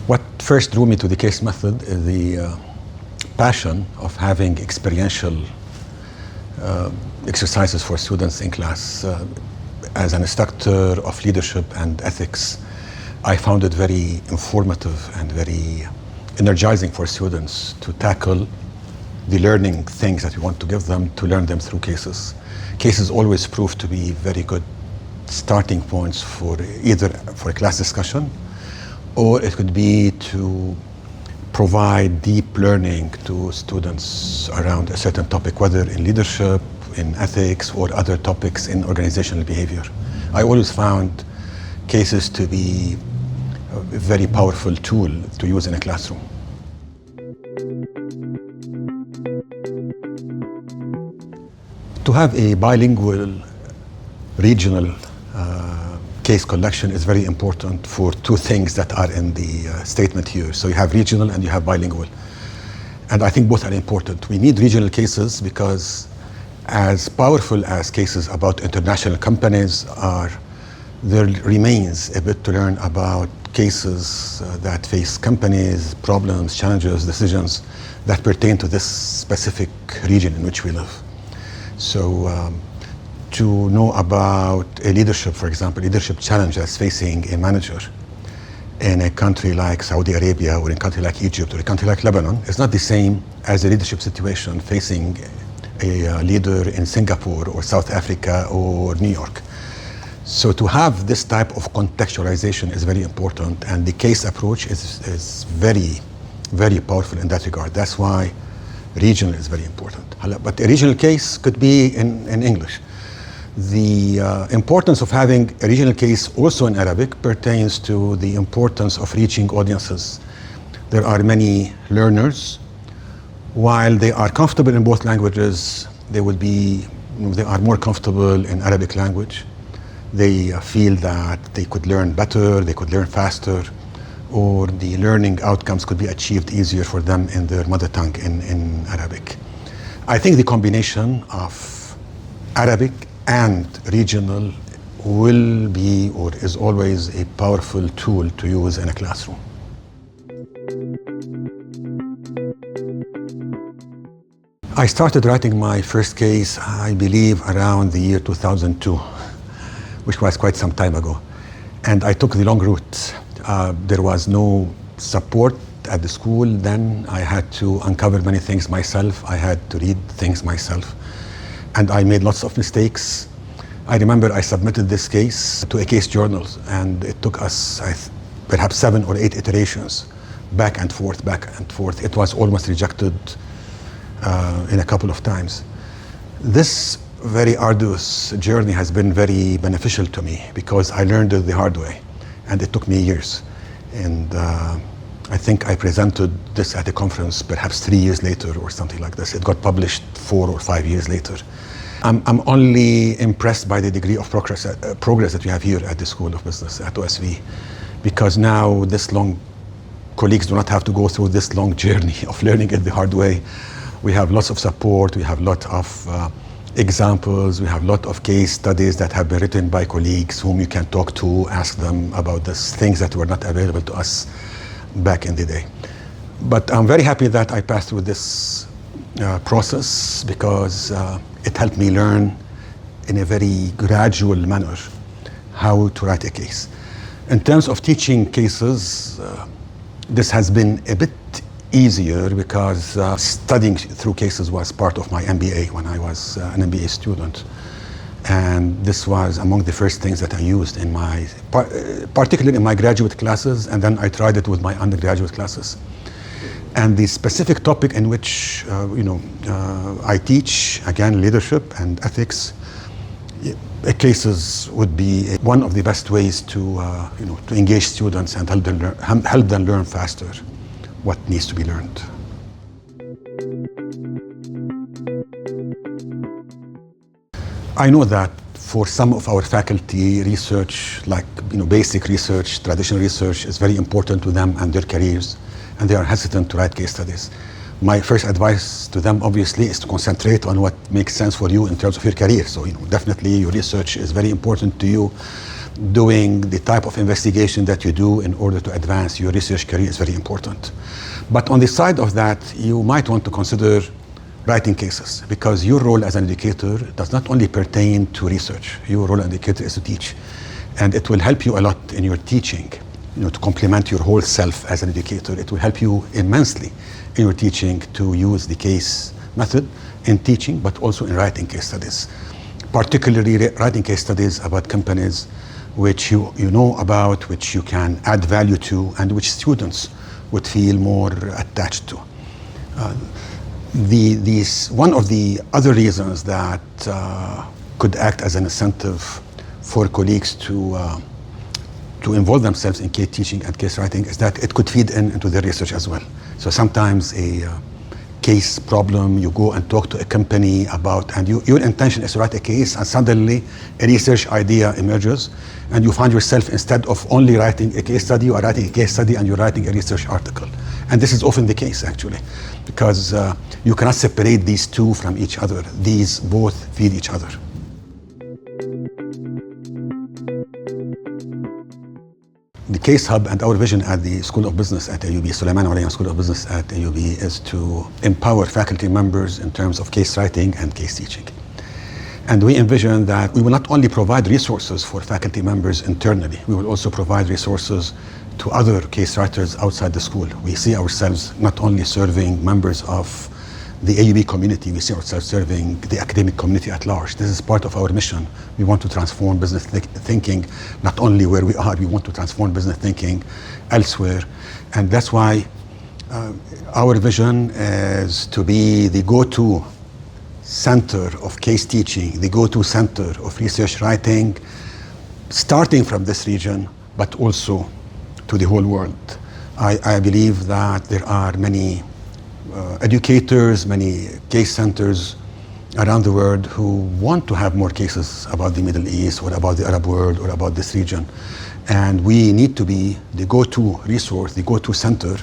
What first drew me to the case method is the passion of having experiential exercises for students in class. As an instructor of leadership and ethics, I found it very informative and very energizing for students to tackle the learning things that we want to give them, to learn them through cases. Cases always prove to be very good starting points for either for a class discussion, or it could be to provide deep learning to students around a certain topic, whether in leadership, in ethics, or other topics in organizational behavior. I always found cases to be a very powerful tool to use in a classroom. To have a bilingual, regional case collection is very important for two things that are in the statement here. So you have regional and you have bilingual. And I think both are important. We need regional cases because as powerful as cases about international companies are, there remains a bit to learn about cases that face companies, problems, challenges, decisions that pertain to this specific region in which we live. So to know about a leadership, for example, leadership challenge that's facing a manager in a country like Saudi Arabia or in a country like Egypt or a country like Lebanon is not the same as a leadership situation facing a leader in Singapore or South Africa or New York. So to have this type of contextualization is very important, and the case approach is very, very powerful in that regard. That's why regional is very important. But a regional case could be in English. The importance of having a regional case also in Arabic pertains to the importance of reaching audiences. There are many learners. While they are comfortable in both languages, they are more comfortable in Arabic language. They feel that they could learn better, they could learn faster, or the learning outcomes could be achieved easier for them in their mother tongue in Arabic. I think the combination of Arabic and regional will be or is always a powerful tool to use in a classroom. I started writing my first case, I believe, around the year 2002, which was quite some time ago. And I took the long route. There was no support at the school then. I had to uncover many things myself. I had to read things myself. And I made lots of mistakes. I remember I submitted this case to a case journal, and it took us perhaps 7 or 8 iterations, back and forth, back and forth. It was almost rejected in a couple of times. This very arduous journey has been very beneficial to me because I learned it the hard way, and it took me years. And I think I presented this at a conference perhaps 3 years later or something like this. It got published 4 or 5 years later. I'm only impressed by the degree of progress that we have here at the School of Business at OSV, because now colleagues do not have to go through this long journey of learning it the hard way. We have lots of support, we have a lot of examples, we have a lot of case studies that have been written by colleagues whom you can talk to, ask them about these things that were not available to us back in the day. But I'm very happy that I passed through this process because it helped me learn in a very gradual manner how to write a case. In terms of teaching cases, this has been a bit easier because studying through cases was part of my MBA when I was an MBA student. And this was among the first things that I used in particularly in my graduate classes, and then I tried it with my undergraduate classes. And the specific topic in which I teach, again, leadership and ethics, cases would be one of the best ways to engage students and help them learn faster what needs to be learned. I know that For some of our faculty, research, like basic research, traditional research, is very important to them and their careers, and they are hesitant to write case studies. My first advice to them, obviously, is to concentrate on what makes sense for you in terms of your career. So, definitely your research is very important to you. Doing the type of investigation that you do in order to advance your research career is very important. But on the side of that, you might want to consider writing cases, because your role as an educator does not only pertain to research. Your role as an educator is to teach. And it will help you a lot in your teaching, to complement your whole self as an educator. It will help you immensely in your teaching to use the case method in teaching, but also in writing case studies. Particularly writing case studies about companies which you know about, which you can add value to, and which students would feel more attached to. One of the other reasons that could act as an incentive for colleagues to involve themselves in case teaching and case writing is that it could feed into their research as well. So sometimes a case problem, you go and talk to a company about, and your intention is to write a case, and suddenly a research idea emerges, and you find yourself, instead of only writing a case study, you are writing a case study and you're writing a research article. And this is often the case, actually, because you cannot separate these two from each other. These both feed each other. The Case Hub and our vision at the School of Business at AUB, Suliman Olayan School of Business at AUB, is to empower faculty members in terms of case writing and case teaching. And we envision that we will not only provide resources for faculty members internally, we will also provide resources to other case writers outside the school. We see ourselves not only serving members of the AUB community, we see ourselves serving the academic community at large. This is part of our mission. We want to transform business thinking, not only where we are, we want to transform business thinking elsewhere. And that's why our vision is to be the go-to center of case teaching, the go-to center of research writing, starting from this region, but also to the whole world. I believe that there are many educators, many case centers around the world who want to have more cases about the Middle East or about the Arab world or about this region. And we need to be the go-to resource, the go-to center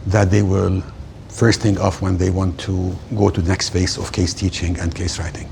that they will first think of when they want to go to the next phase of case teaching and case writing.